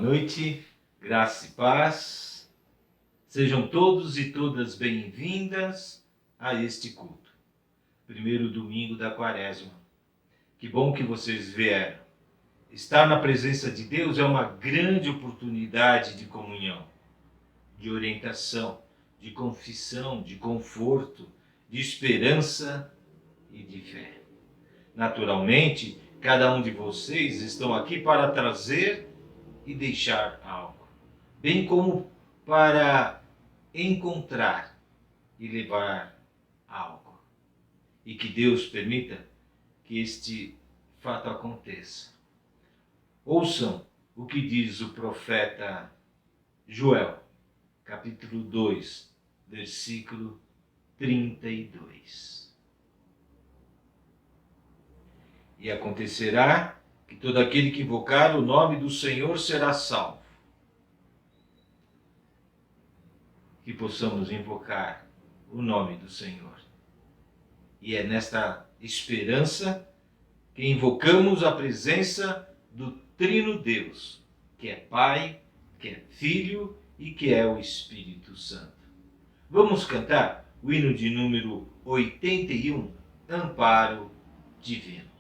noite, graça e paz. Sejam todos e todas bem-vindas a este culto. Primeiro domingo da Quaresma. Que bom que vocês vieram. Estar na presença de Deus é uma grande oportunidade de comunhão, de orientação, de confissão, de conforto, de esperança e de fé. Naturalmente, cada um de vocês estão aqui para trazer e deixar algo, bem como para encontrar e levar algo. E que Deus permita que este fato aconteça. Ouçam o que diz o profeta Joel, capítulo 2, versículo 32. E acontecerá que todo aquele que invocar o nome do Senhor será salvo. Que possamos invocar o nome do Senhor. E é nesta esperança que invocamos a presença do Trino Deus, que é Pai, que é Filho e que é o Espírito Santo. Vamos cantar o hino de número 81, Amparo Divino.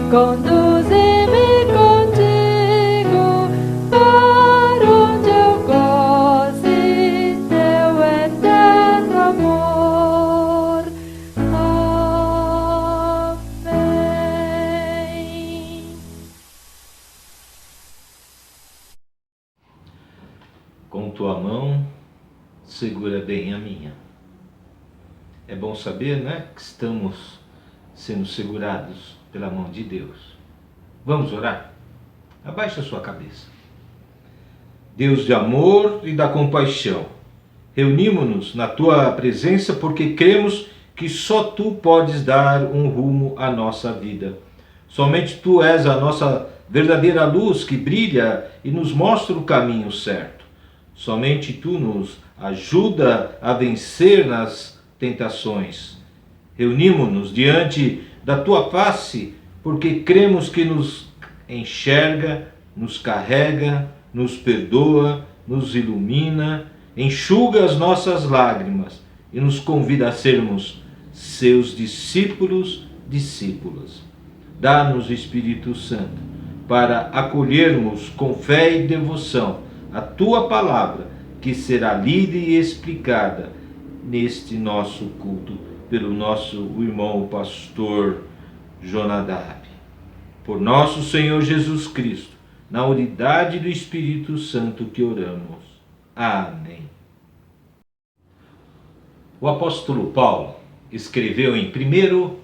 Conduze-me contigo para onde eu goze teu eterno amor. Amém. Com tua mão, segura bem a minha. É bom saber, né, que estamos sendo segurados pela mão de Deus. Vamos orar? Abaixa a sua cabeça. Deus de amor e da compaixão, reunimos-nos na tua presença porque cremos que só tu podes dar um rumo à nossa vida. Somente tu és a nossa verdadeira luz que brilha e nos mostra o caminho certo. Somente tu nos ajuda a vencer nas tentações. Reunimos-nos diante da tua face, porque cremos que nos enxerga, nos carrega, nos perdoa, nos ilumina, enxuga as nossas lágrimas e nos convida a sermos seus discípulos, discípulas. Dá-nos, Espírito Santo, para acolhermos com fé e devoção a tua palavra, que será lida e explicada neste nosso culto pelo nosso irmão pastor Jonadab. Por nosso Senhor Jesus Cristo, na unidade do Espírito Santo que oramos. Amém. O apóstolo Paulo escreveu em 1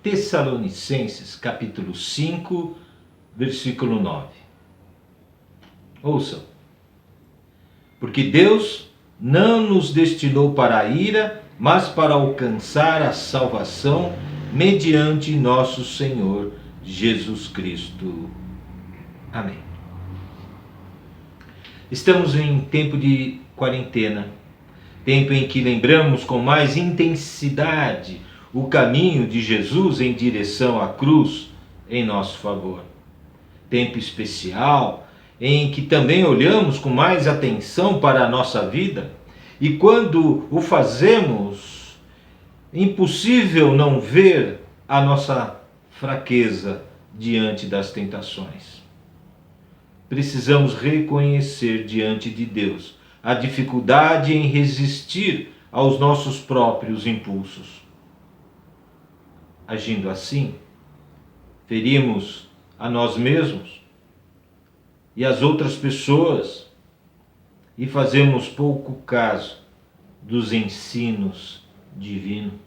Tessalonicenses, capítulo 5, versículo 9. Ouçam. Porque Deus não nos destinou para a ira, mas para alcançar a salvação mediante nosso Senhor Jesus Cristo. Amém. Estamos em tempo de quarentena, tempo em que lembramos com mais intensidade o caminho de Jesus em direção à cruz em nosso favor. Tempo especial em que também olhamos com mais atenção para a nossa vida, e quando o fazemos, impossível não ver a nossa fraqueza diante das tentações. Precisamos reconhecer diante de Deus a dificuldade em resistir aos nossos próprios impulsos. Agindo assim, ferimos a nós mesmos e as outras pessoas e fazemos pouco caso dos ensinos divinos.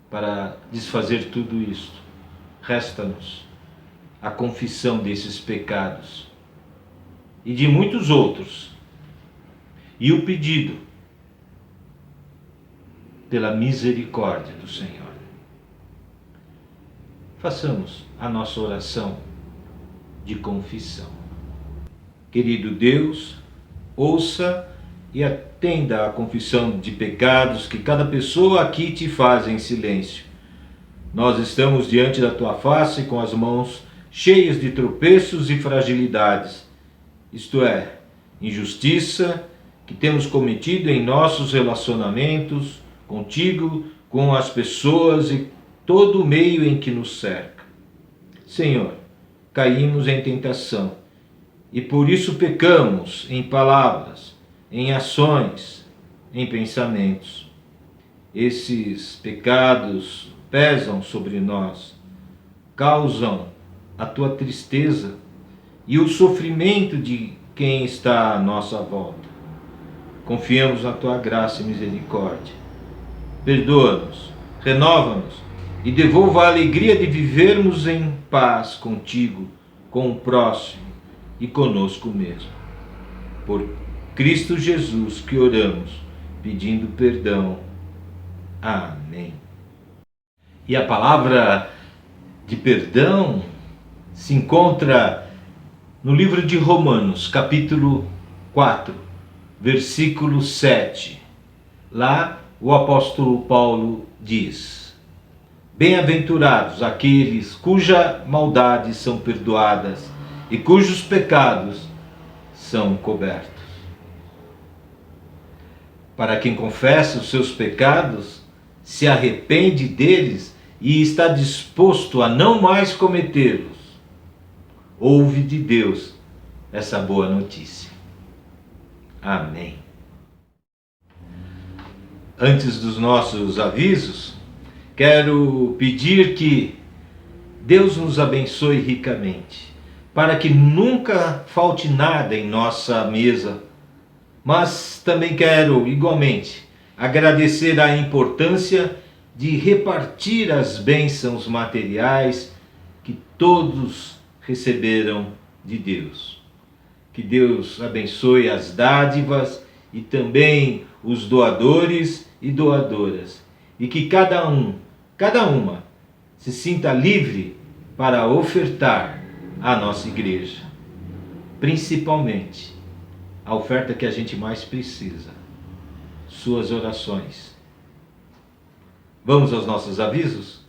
Para desfazer tudo isto, resta-nos a confissão desses pecados e de muitos outros, e o pedido pela misericórdia do Senhor. Façamos a nossa oração de confissão. Querido Deus, ouça e atenda à confissão de pecados que cada pessoa aqui te faz em silêncio. Nós estamos diante da tua face com as mãos cheias de tropeços e fragilidades, isto é, injustiça que temos cometido em nossos relacionamentos contigo, com as pessoas e todo o meio em que nos cerca. Senhor, caímos em tentação e por isso pecamos em palavras, em ações, em pensamentos. Esses pecados pesam sobre nós, causam a tua tristeza e o sofrimento de quem está à nossa volta. Confiamos na tua graça e misericórdia. Perdoa-nos, renova-nos e devolva a alegria de vivermos em paz contigo, com o próximo e conosco mesmo. Por Cristo Jesus que oramos, pedindo perdão. Amém. E a palavra de perdão se encontra no livro de Romanos, capítulo 4, versículo 7. Lá o apóstolo Paulo diz: Bem-aventurados aqueles cuja maldades são perdoadas e cujos pecados são cobertos. Para quem confessa os seus pecados, se arrepende deles e está disposto a não mais cometê-los, ouve de Deus essa boa notícia. Amém. Antes dos nossos avisos, quero pedir que Deus nos abençoe ricamente, para que nunca falte nada em nossa mesa. Mas também quero, igualmente, agradecer a importância de repartir as bênçãos materiais que todos receberam de Deus. Que Deus abençoe as dádivas e também os doadores e doadoras, e que cada uma se sinta livre para ofertar à nossa igreja, principalmente a oferta que a gente mais precisa, suas orações. Vamos aos nossos avisos?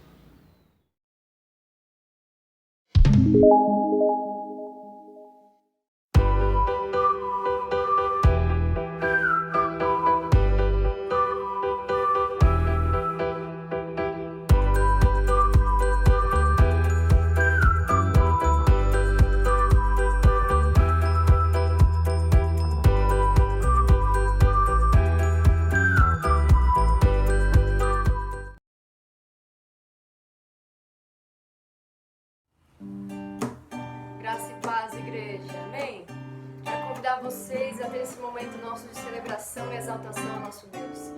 vocês a ter esse momento nosso de celebração e exaltação ao nosso Deus.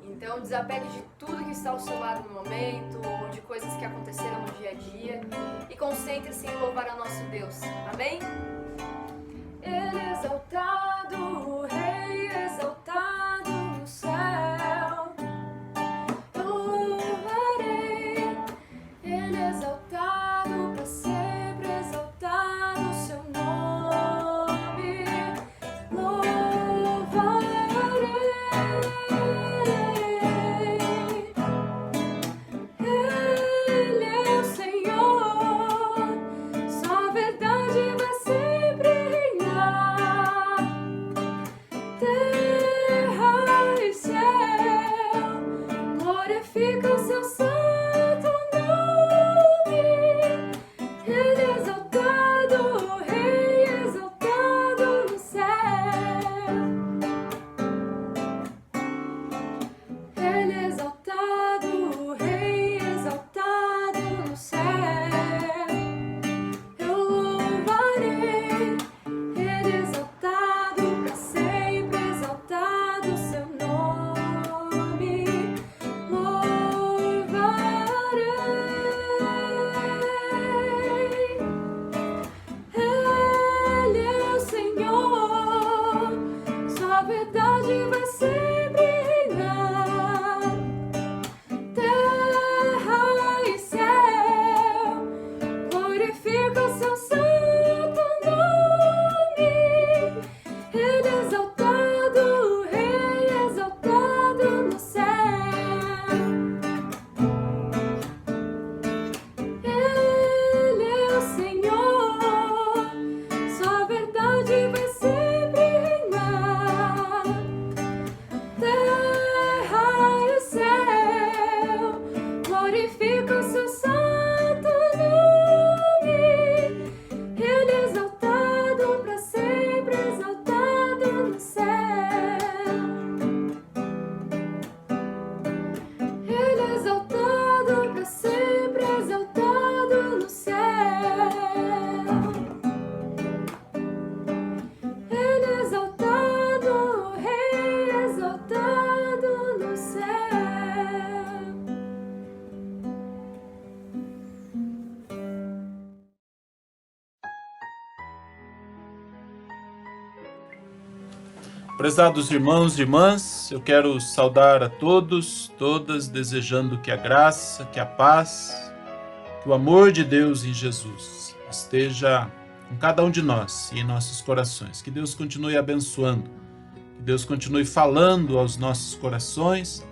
Então, desapegue de tudo que está ao seu lado no momento, ou de coisas que aconteceram no dia a dia, e concentre-se em louvar ao nosso Deus. Amém? Ele é exaltado, o Rei exaltado no céu. Eu louvarei, Ele é exaltado para sempre, exaltado o seu nome. Louvarei. Ele é o Senhor, só a verdade vai sempre reinar. Terra e céu, glorifica o seu santo nome. Ele é exaltado, o Rei exaltado no céu. Ele é exaltado, o Rei exaltado no céu. Eu louvarei, Ele é exaltado para sempre, exaltado o seu nome. Louvarei. Ele é o Senhor, sua verdade vai sempre reinar. Terra e céu, glorifica o seu santo nome. Ele é exaltado, o Rei exaltado no céu. Ele é o Senhor, sua verdade vai sempre reinar. Terra e céu, glorifica o seu santo nome. Ele é exaltado para sempre, exaltado no céu. Ele é exaltado para sempre, exaltado no céu. Ele é exaltado, o Rei exaltado no céu. Prezados irmãos e irmãs, eu quero saudar a todos, todas, desejando que a graça, que a paz, que o amor de Deus em Jesus esteja com cada um de nós e em nossos corações. Que Deus continue abençoando, que Deus continue falando aos nossos corações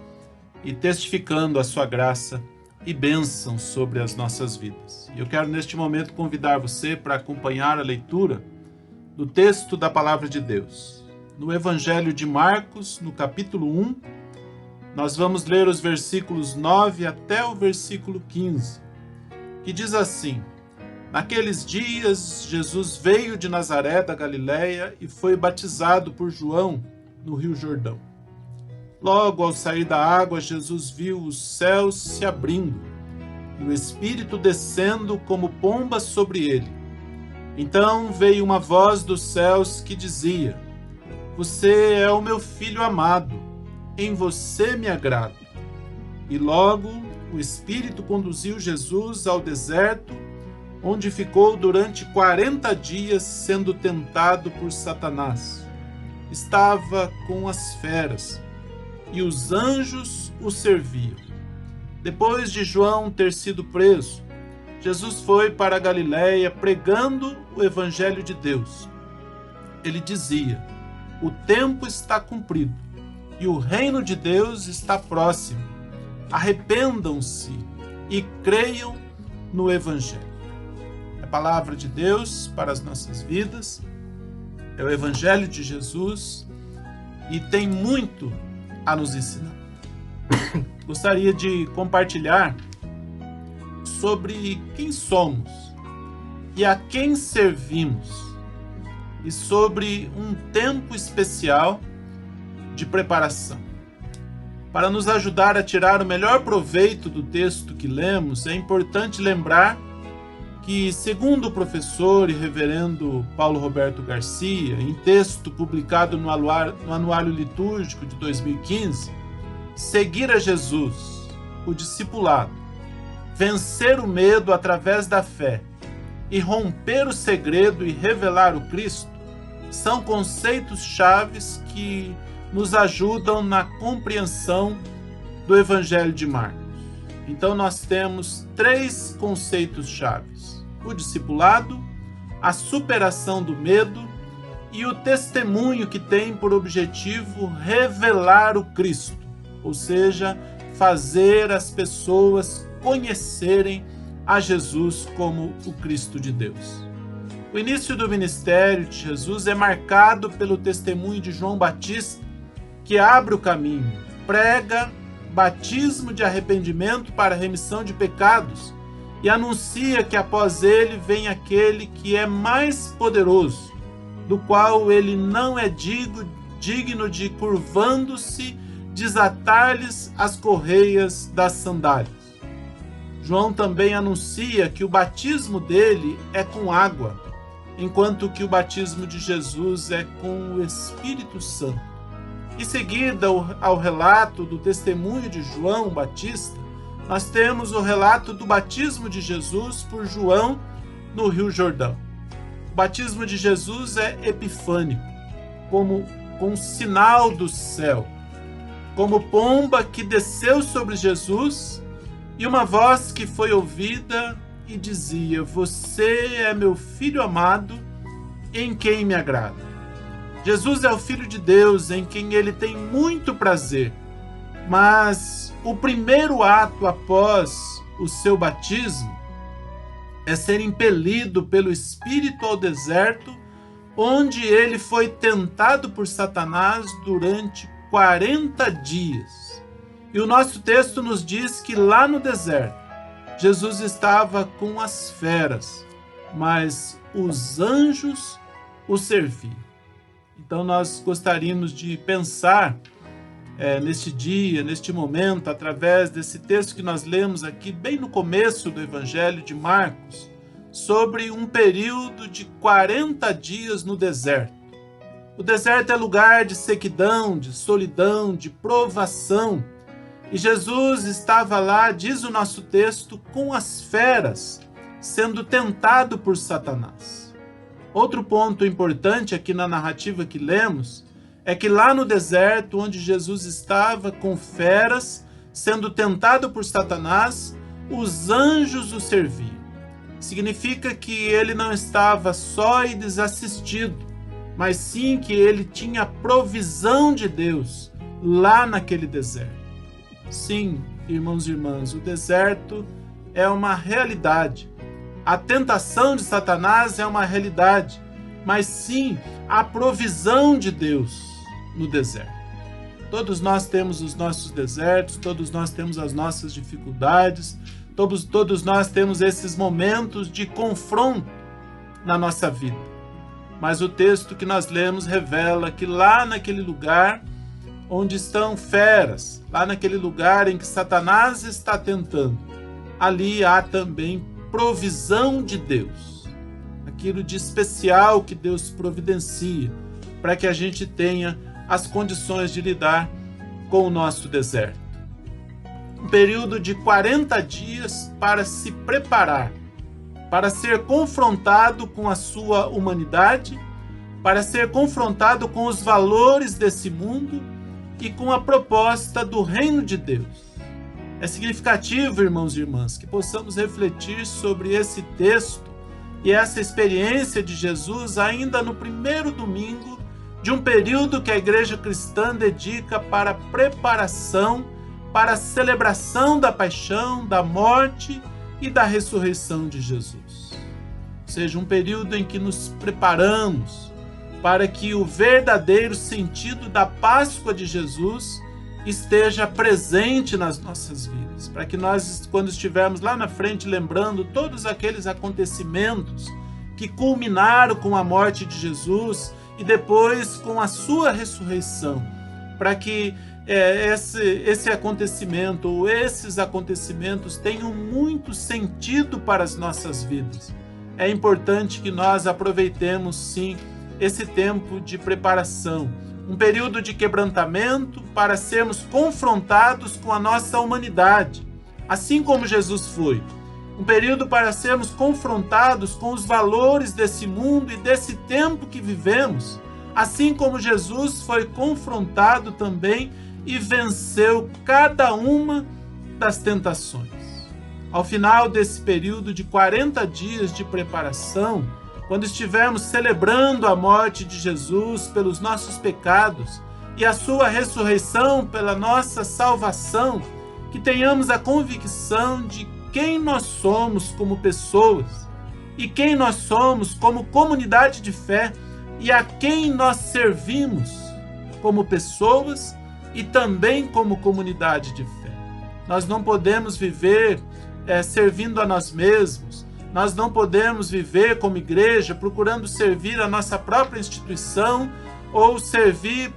e testificando a sua graça e bênção sobre as nossas vidas. E eu quero neste momento convidar você para acompanhar a leitura do texto da Palavra de Deus. No Evangelho de Marcos, no capítulo 1, nós vamos ler os versículos 9 até o versículo 15, que diz assim: Naqueles dias, Jesus veio de Nazaré da Galileia e foi batizado por João no Rio Jordão. Logo ao sair da água, Jesus viu os céus se abrindo e o Espírito descendo como pomba sobre ele. Então veio uma voz dos céus que dizia: Você é o meu filho amado, em você me agrado. E logo o Espírito conduziu Jesus ao deserto, onde ficou durante 40 dias sendo tentado por Satanás. Estava com as feras, e os anjos o serviam. Depois de João ter sido preso, Jesus foi para a Galileia pregando o Evangelho de Deus. Ele dizia: O tempo está cumprido e o reino de Deus está próximo. Arrependam-se e creiam no Evangelho. É a palavra de Deus para as nossas vidas, é o Evangelho de Jesus e tem muito a nos ensinar. Gostaria de compartilhar sobre quem somos e a quem servimos, e sobre um tempo especial de preparação. Para nos ajudar a tirar o melhor proveito do texto que lemos, é importante lembrar que, segundo o professor e reverendo Paulo Roberto Garcia, em texto publicado no Anuário Litúrgico de 2015, seguir a Jesus, o discipulado, vencer o medo através da fé e romper o segredo e revelar o Cristo são conceitos chaves que nos ajudam na compreensão do Evangelho de Marcos. Então nós temos 3 conceitos chaves: o discipulado, a superação do medo e o testemunho, que tem por objetivo revelar o Cristo, ou seja, fazer as pessoas conhecerem a Jesus como o Cristo de Deus. O início do ministério de Jesus é marcado pelo testemunho de João Batista, que abre o caminho, prega batismo de arrependimento para remissão de pecados e anuncia que após ele vem aquele que é mais poderoso, do qual ele não é digno de, curvando-se, desatar-lhes as correias das sandálias. João também anuncia que o batismo dele é com água, enquanto que o batismo de Jesus é com o Espírito Santo. Em seguida ao relato do testemunho de João Batista, nós temos o relato do batismo de Jesus por João no Rio Jordão. O batismo de Jesus é epifânico, como um sinal do céu, como pomba que desceu sobre Jesus e uma voz que foi ouvida e dizia: "Você é meu filho amado, em quem me agrada." Jesus é o Filho de Deus, em quem ele tem muito prazer. Mas o primeiro ato após o seu batismo é ser impelido pelo Espírito ao deserto, onde ele foi tentado por Satanás durante 40 dias. E o nosso texto nos diz que lá no deserto, Jesus estava com as feras, mas os anjos o serviam. Então nós gostaríamos de pensar neste dia, neste momento, através desse texto que nós lemos aqui, bem no começo do Evangelho de Marcos, sobre um período de 40 dias no deserto. O deserto é lugar de sequidão, de solidão, de provação. E Jesus estava lá, diz o nosso texto, com as feras, sendo tentado por Satanás. Outro ponto importante aqui na narrativa que lemos é que lá no deserto, onde Jesus estava com feras, sendo tentado por Satanás, os anjos o serviam. Significa que ele não estava só e desassistido, mas sim que ele tinha a provisão de Deus lá naquele deserto. Sim, irmãos e irmãs, o deserto é uma realidade. A tentação de Satanás é uma realidade, mas sim a provisão de Deus no deserto. Todos nós temos os nossos desertos, todos nós temos as nossas dificuldades, todos nós temos esses momentos de confronto na nossa vida. Mas o texto que nós lemos revela que lá naquele lugar onde estão feras, lá naquele lugar em que Satanás está tentando, ali há também provisão de Deus, aquilo de especial que Deus providencia para que a gente tenha as condições de lidar com o nosso deserto. Um período de 40 dias para se preparar, para ser confrontado com a sua humanidade, para ser confrontado com os valores desse mundo e com a proposta do reino de Deus. É significativo, irmãos e irmãs, que possamos refletir sobre esse texto e essa experiência de Jesus ainda no primeiro domingo de um período que a Igreja Cristã dedica para a preparação, para a celebração da paixão, da morte e da ressurreição de Jesus. Ou seja, um período em que nos preparamos para que o verdadeiro sentido da Páscoa de Jesus esteja presente nas nossas vidas, para que nós, quando estivermos lá na frente lembrando todos aqueles acontecimentos que culminaram com a morte de Jesus e depois com a sua ressurreição, para que esse acontecimento ou esses acontecimentos tenham muito sentido para as nossas vidas. É importante que nós aproveitemos, sim, esse tempo de preparação, um período de quebrantamento para sermos confrontados com a nossa humanidade, assim como Jesus foi. Um período para sermos confrontados com os valores desse mundo e desse tempo que vivemos, assim como Jesus foi confrontado também e venceu cada uma das tentações. Ao final desse período de 40 dias de preparação, quando estivermos celebrando a morte de Jesus pelos nossos pecados e a sua ressurreição pela nossa salvação, que tenhamos a convicção de quem nós somos como pessoas e quem nós somos como comunidade de fé e a quem nós servimos como pessoas e também como comunidade de fé. Nós não podemos viver servindo a nós mesmos, nós não podemos viver como igreja procurando servir a nossa própria instituição ou servir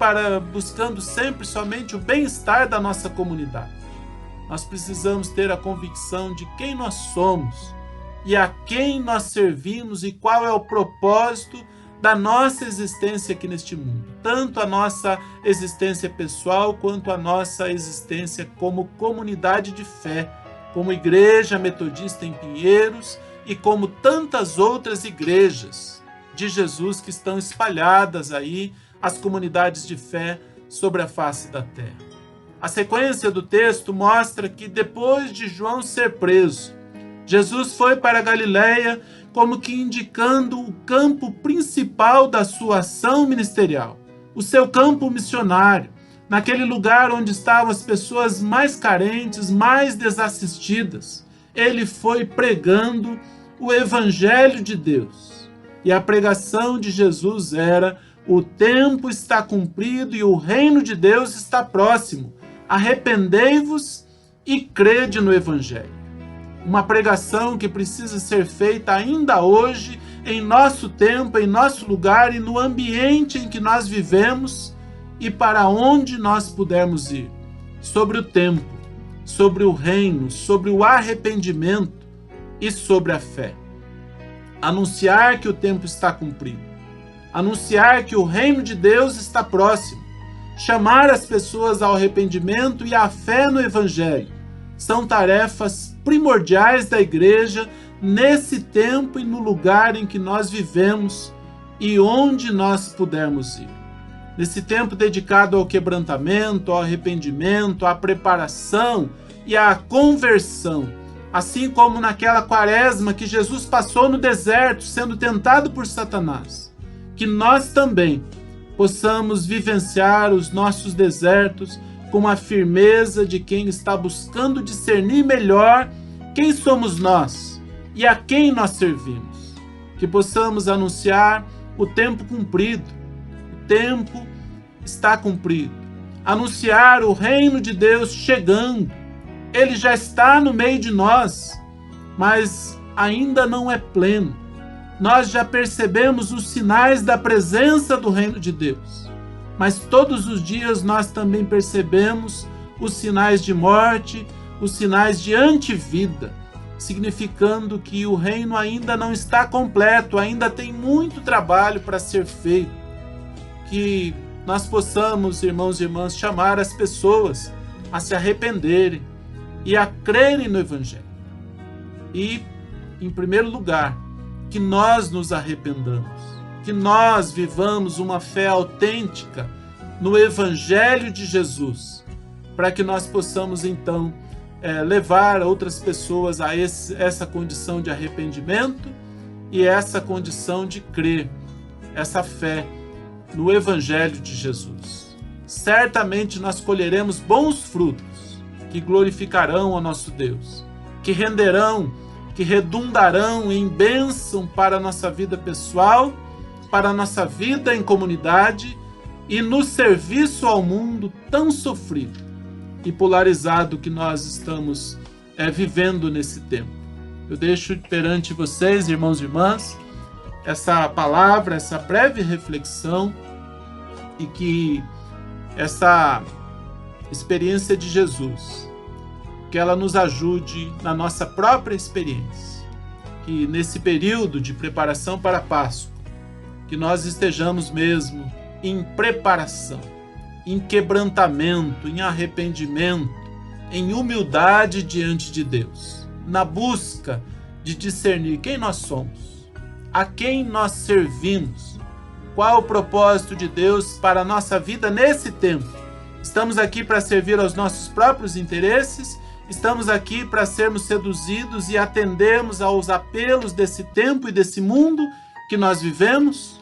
buscando sempre somente o bem-estar da nossa comunidade. Nós precisamos ter a convicção de quem nós somos e a quem nós servimos e qual é o propósito da nossa existência aqui neste mundo. Tanto a nossa existência pessoal quanto a nossa existência como comunidade de fé, como Igreja Metodista em Pinheiros e como tantas outras igrejas de Jesus que estão espalhadas aí, as comunidades de fé sobre a face da terra. A sequência do texto mostra que depois de João ser preso, Jesus foi para a Galileia como que indicando o campo principal da sua ação ministerial, o seu campo missionário, naquele lugar onde estavam as pessoas mais carentes, mais desassistidas. Ele foi pregando o Evangelho de Deus. E a pregação de Jesus era: o tempo está cumprido e o reino de Deus está próximo. Arrependei-vos e crede no Evangelho. Uma pregação que precisa ser feita ainda hoje, em nosso tempo, em nosso lugar e no ambiente em que nós vivemos e para onde nós pudermos ir. Sobre o tempo, sobre o reino, sobre o arrependimento e sobre a fé. Anunciar que o tempo está cumprido. Anunciar que o reino de Deus está próximo. Chamar as pessoas ao arrependimento e à fé no Evangelho. São tarefas primordiais da igreja nesse tempo e no lugar em que nós vivemos e onde nós pudermos ir. Nesse tempo dedicado ao quebrantamento, ao arrependimento, à preparação e à conversão, assim como naquela quaresma que Jesus passou no deserto, sendo tentado por Satanás, que nós também possamos vivenciar os nossos desertos com a firmeza de quem está buscando discernir melhor quem somos nós e a quem nós servimos. Que possamos anunciar o tempo cumprido. O tempo está cumprido. Anunciar o reino de Deus chegando. Ele já está no meio de nós, mas ainda não é pleno. Nós já percebemos os sinais da presença do reino de Deus, mas todos os dias nós também percebemos os sinais de morte, os sinais de antivida, significando que o reino ainda não está completo, ainda tem muito trabalho para ser feito. Que nós possamos, irmãos e irmãs, chamar as pessoas a se arrependerem e a crerem no Evangelho. E, em primeiro lugar, que nós nos arrependamos, que nós vivamos uma fé autêntica no Evangelho de Jesus, para que nós possamos, então, levar outras pessoas a essa condição de arrependimento e essa condição de crer, essa fé no Evangelho de Jesus. Certamente nós colheremos bons frutos que glorificarão ao nosso Deus, que renderão, que redundarão em bênção para a nossa vida pessoal, para a nossa vida em comunidade e no serviço ao mundo tão sofrido e polarizado que nós estamos vivendo nesse tempo. Eu deixo perante vocês, irmãos e irmãs, essa palavra, essa breve reflexão, e que essa experiência de Jesus, que ela nos ajude na nossa própria experiência, que nesse período de preparação para a Páscoa, que nós estejamos mesmo em preparação, em quebrantamento, em arrependimento, em humildade diante de Deus, na busca de discernir quem nós somos, a quem nós servimos, qual o propósito de Deus para a nossa vida nesse tempo. Estamos aqui para servir aos nossos próprios interesses, estamos aqui para sermos seduzidos e atendermos aos apelos desse tempo e desse mundo que nós vivemos?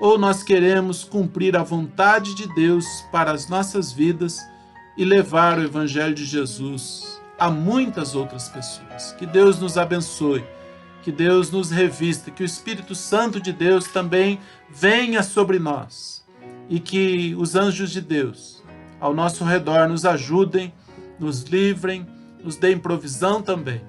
Ou nós queremos cumprir a vontade de Deus para as nossas vidas e levar o Evangelho de Jesus a muitas outras pessoas? Que Deus nos abençoe, que Deus nos revista, que o Espírito Santo de Deus também venha sobre nós e que os anjos de Deus ao nosso redor nos ajudem, nos livrem, nos deem provisão também,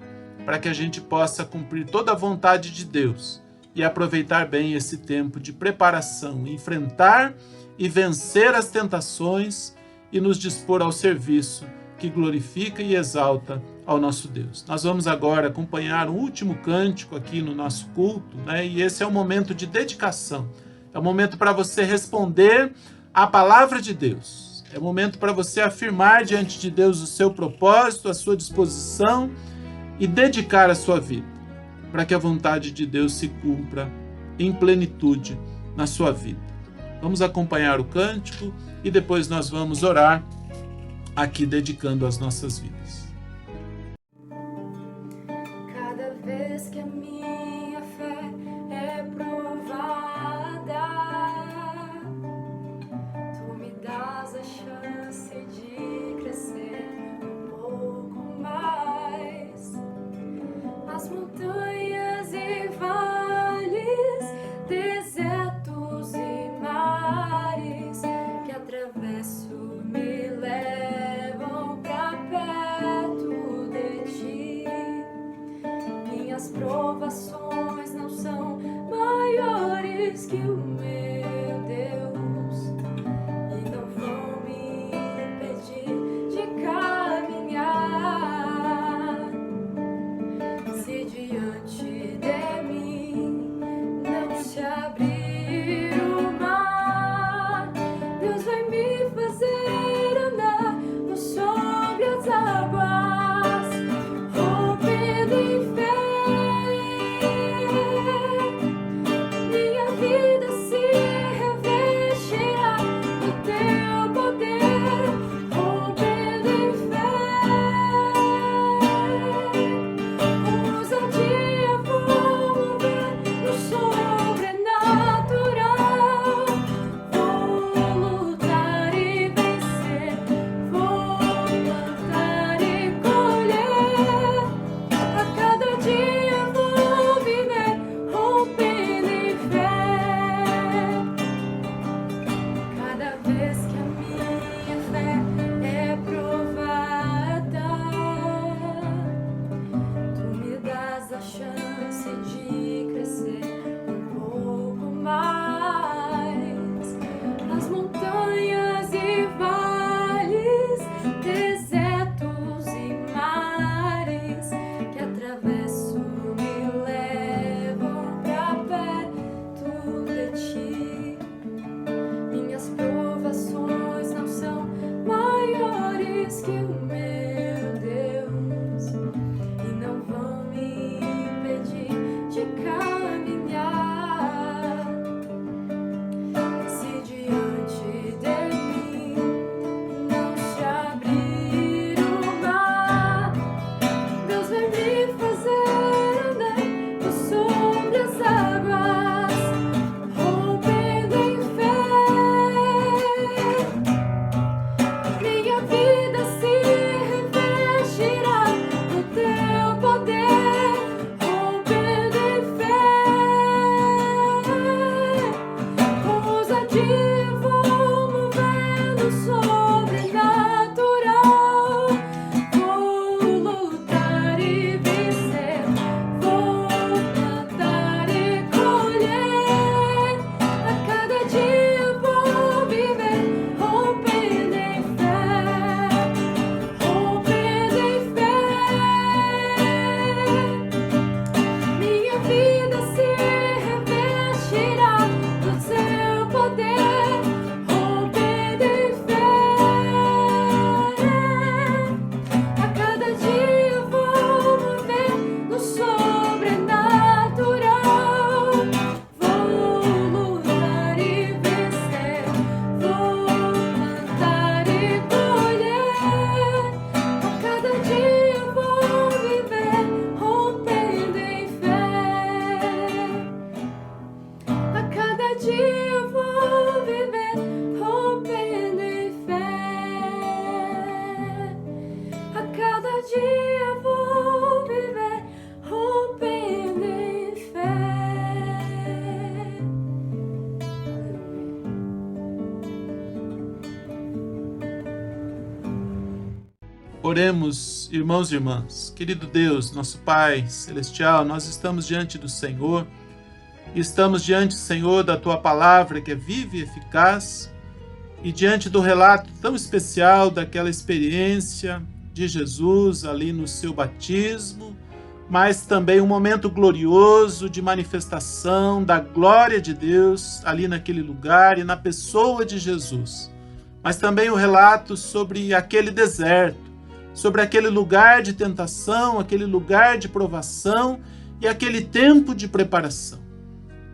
para que a gente possa cumprir toda a vontade de Deus e aproveitar bem esse tempo de preparação, enfrentar e vencer as tentações e nos dispor ao serviço que glorifica e exalta ao nosso Deus. Nós vamos agora acompanhar um último cântico aqui no nosso culto, né? E esse é um momento de dedicação, é um momento para você responder à palavra de Deus, é um momento para você afirmar diante de Deus o seu propósito, a sua disposição e dedicar a sua vida, para que a vontade de Deus se cumpra em plenitude na sua vida. Vamos acompanhar o cântico e depois nós vamos orar aqui dedicando as nossas vidas. Cada vez que a minha fé é provada, tu me dás a chance de crescer um pouco mais. As montanhas e vales, desertos e mares que atravesso me levam pra perto de ti. Minhas provações não são maiores que o meu Deus e não vão me impedir de caminhar. Se diante de mim não se abrir o mar, Deus vai me fazer andar sobre as águas, rompendo em fé. Minha vida Oremos, irmãos e irmãs. Querido Deus, nosso Pai Celestial, nós estamos diante do Senhor e estamos diante, Senhor, da Tua Palavra que é viva e eficaz e diante do relato tão especial daquela experiência de Jesus ali no seu batismo, mas também um momento glorioso de manifestação da glória de Deus ali naquele lugar e na pessoa de Jesus. Mas também o relato sobre aquele deserto, sobre aquele lugar de tentação, aquele lugar de provação e aquele tempo de preparação,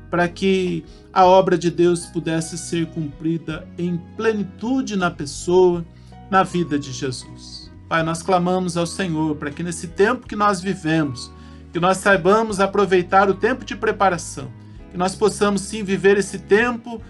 para que a obra de Deus pudesse ser cumprida em plenitude na pessoa, na vida de Jesus. Pai, nós clamamos ao Senhor para que nesse tempo que nós vivemos, que nós saibamos aproveitar o tempo de preparação, que nós possamos sim viver esse tempo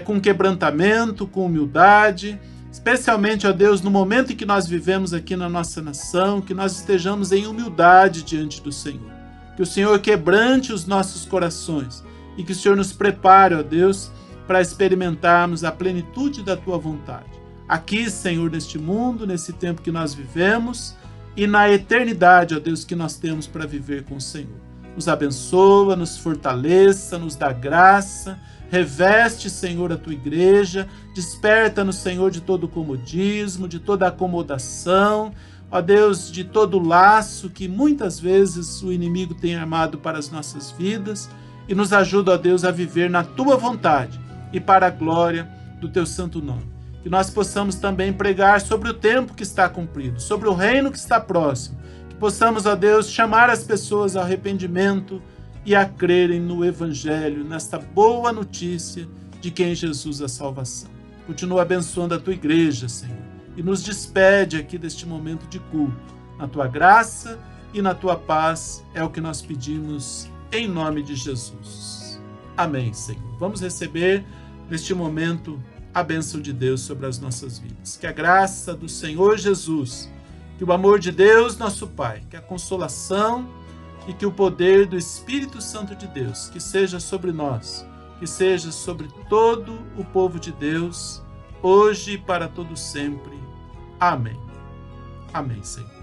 com quebrantamento, com humildade, especialmente, ó Deus, no momento em que nós vivemos aqui na nossa nação, que nós estejamos em humildade diante do Senhor. Que o Senhor quebrante os nossos corações e que o Senhor nos prepare, ó Deus, para experimentarmos a plenitude da Tua vontade. Aqui, Senhor, neste mundo, nesse tempo que nós vivemos e na eternidade, ó Deus, que nós temos para viver com o Senhor. Nos abençoa, nos fortaleça, nos dá graça. Reveste, Senhor, a Tua igreja, desperta-nos, Senhor, de todo comodismo, de toda acomodação, ó Deus, de todo laço que muitas vezes o inimigo tem armado para as nossas vidas e nos ajuda, ó Deus, a viver na Tua vontade e para a glória do Teu santo nome. Que nós possamos também pregar sobre o tempo que está cumprido, sobre o reino que está próximo, que possamos, ó Deus, chamar as pessoas ao arrependimento e a crerem no Evangelho, nesta boa notícia de que em Jesus a salvação. Continua abençoando a Tua igreja, Senhor, e nos despede aqui deste momento de culto. Na Tua graça e na Tua paz é o que nós pedimos em nome de Jesus. Amém, Senhor. Vamos receber neste momento a bênção de Deus sobre as nossas vidas. Que a graça do Senhor Jesus, que o amor de Deus, nosso Pai, que a consolação e que o poder do Espírito Santo de Deus, que seja sobre nós, que seja sobre todo o povo de Deus, hoje e para todo sempre. Amém. Amém, Senhor.